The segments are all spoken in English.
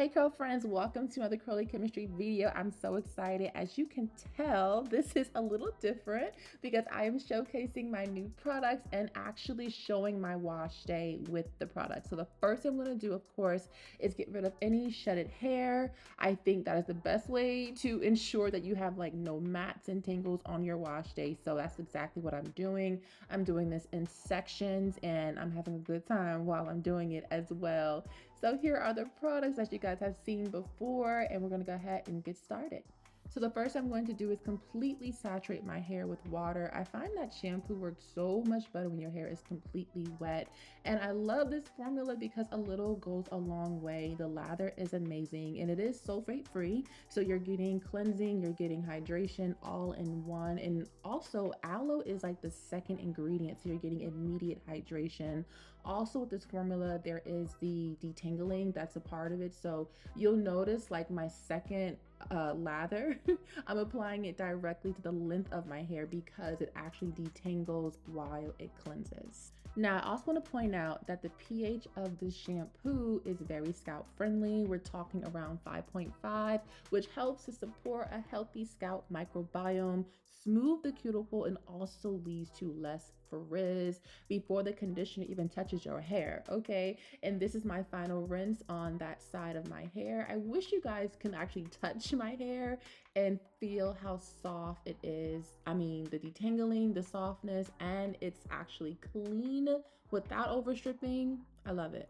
Hey curl friends, welcome to another curly chemistry video. I'm so excited. As you can tell, this is a little different because I am showcasing my new products and actually showing my wash day with the products. So the first thing I'm going to do, of course, is get rid of any shedded hair. I think that is the best way to ensure that you have like no mats and tangles on your wash day. So that's exactly what I'm doing. I'm doing this in sections and I'm having a good time while I'm doing it as well. So here are the products that you guys have seen before, and we're gonna go ahead and get started. So the first I'm going to do is completely saturate my hair with water. I find that shampoo works so much better when your hair is completely wet. And I love this formula because a little goes a long way. The lather is amazing and it is sulfate free. So you're getting cleansing, you're getting hydration all in one. And also aloe is like the second ingredient. So you're getting immediate hydration. Also with this formula, there is the detangling that's a part of it. So you'll notice like my second lather, I'm applying it directly to the length of my hair because it actually detangles while it cleanses. Now, I also want to point out that the pH of this shampoo is very scalp friendly. We're talking around 5.5, which helps to support a healthy scalp microbiome, smooth the cuticle, and also leads to less frizz before the conditioner even touches your hair, okay? And this is my final rinse on that side of my hair. I wish you guys can actually touch my hair and feel how soft it is. I mean, the detangling, the softness, and it's actually clean without overstripping. I love it.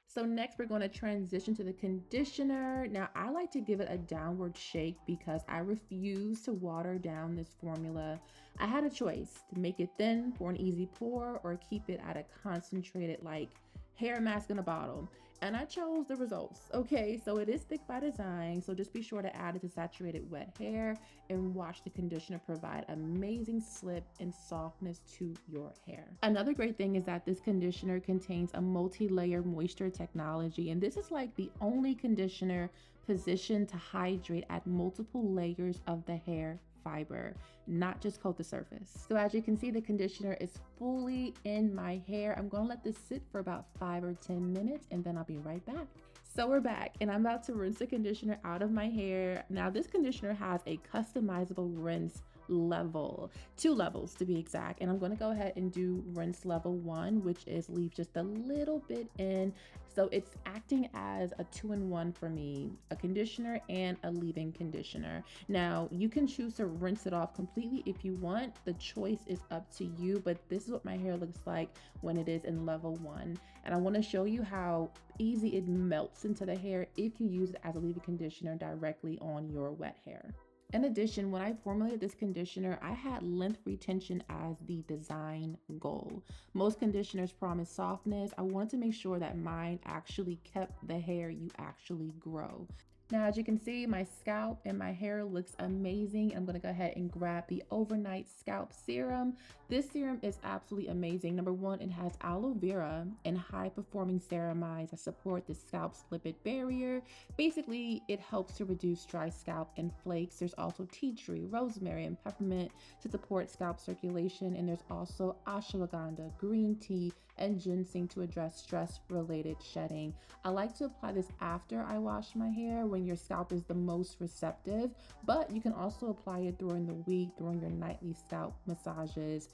So next we're going to transition to the conditioner. Now I like to give it a downward shake because I refuse to water down this formula. I had a choice to make it thin for an easy pour or keep it at a concentrated like hair mask in a bottle, and I chose the results. Okay, so it is thick by design, so just be sure to add it to saturated wet hair and watch the conditioner provide amazing slip and softness to your hair. Another great thing is that this conditioner contains a multi-layer moisture technology, and this is like the only conditioner positioned to hydrate at multiple layers of the hair fiber, not just coat the surface. So as you can see, the conditioner is fully in my hair. I'm gonna let this sit for about 5 or 10 minutes and then I'll be right back. So we're back and I'm about to rinse the conditioner out of my hair. Now this conditioner has a customizable rinse level, 2 levels to be exact, and I'm going to go ahead and do rinse level 1, which is leave just a little bit in. So it's acting as a 2-in-1 for me, a conditioner and a leave-in conditioner. Now you can choose to rinse it off completely if you want. The choice is up to you, but this is what my hair looks like when it is in level 1, and I want to show you how easy it melts into the hair if you use it as a leave-in conditioner directly on your wet hair. In addition, when I formulated this conditioner, I had length retention as the design goal. Most conditioners promise softness. I wanted to make sure that mine actually kept the hair you actually grow. Now, as you can see, my scalp and my hair looks amazing. I'm gonna go ahead and grab the overnight scalp serum. This serum is absolutely amazing. Number one, it has aloe vera and high performing ceramides that support the scalp's lipid barrier. Basically, it helps to reduce dry scalp and flakes. There's also tea tree, rosemary, and peppermint to support scalp circulation. And there's also ashwagandha, green tea, and ginseng to address stress-related shedding. I like to apply this after I wash my hair when your scalp is the most receptive, but you can also apply it during the week, during your nightly scalp massages.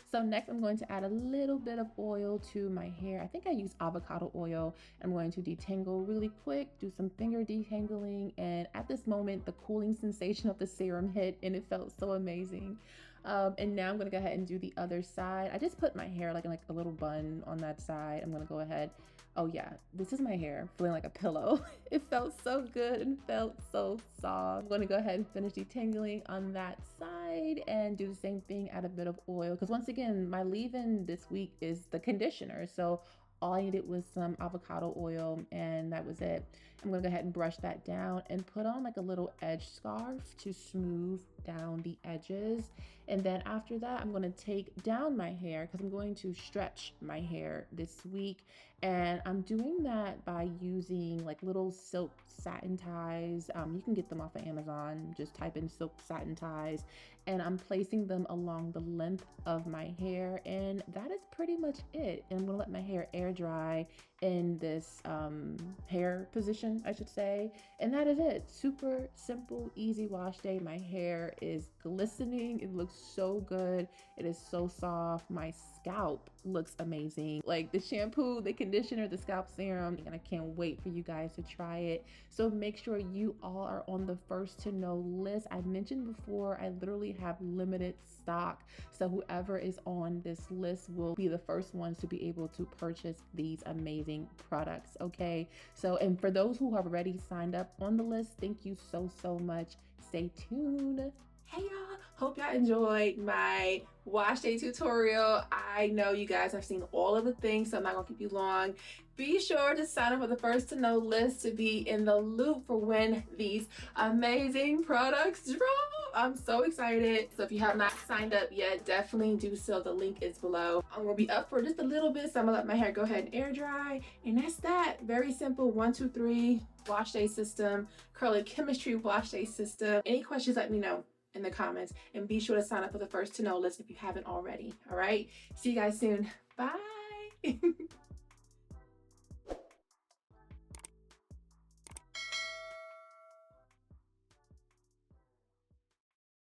So next I'm going to add a little bit of oil to my hair. I think I use avocado oil. I'm going to detangle really quick, do some finger detangling, and at this moment the cooling sensation of the serum hit and it felt so amazing. And now I'm gonna go ahead and do the other side. I just put my hair like in like a little bun on that side. I'm gonna go ahead. Oh yeah, this is my hair feeling like a pillow. It felt so good and felt so soft. I'm gonna go ahead and finish detangling on that side and do the same thing, add a bit of oil. Because once again, my leave-in this week is the conditioner. So all I needed was some avocado oil and that was it. I'm gonna go ahead and brush that down and put on like a little edge scarf to smooth down the edges. And then after that, I'm gonna take down my hair because I'm going to stretch my hair this week. And I'm doing that by using like little silk satin ties. You can get them off of Amazon, just type in silk satin ties. and I'm placing them along the length of my hair, and that is pretty much it. And I'm gonna let my hair air dry in this hair position, I should say, and that is it. Super simple, easy wash day. My hair is glistening, it looks so good, it is so soft. My scalp looks amazing, like the shampoo, the conditioner, the scalp serum, and I can't wait for you guys to try it. So make sure you all are on the first to know list. I mentioned before, I literally have limited stock. So whoever is on this list will be the first ones to be able to purchase these amazing products. Okay. So, and for those who have already signed up on the list, thank you so, so much. Stay tuned. Hey y'all, hope y'all enjoyed my wash day tutorial. I know you guys have seen all of the things, so I'm not gonna keep you long. Be sure to sign up for the first to know list to be in the loop for when these amazing products drop. I'm so excited. So if you have not signed up yet, definitely do so. The link is below. I'm gonna be up for just a little bit, so I'm gonna let my hair go ahead and air dry. And that's that. Very simple 1, 2, 3 wash day system, curly chemistry wash day system. Any questions, let me know in the comments, and be sure to sign up for the first to know list if you haven't already. All right, see you guys soon. Bye.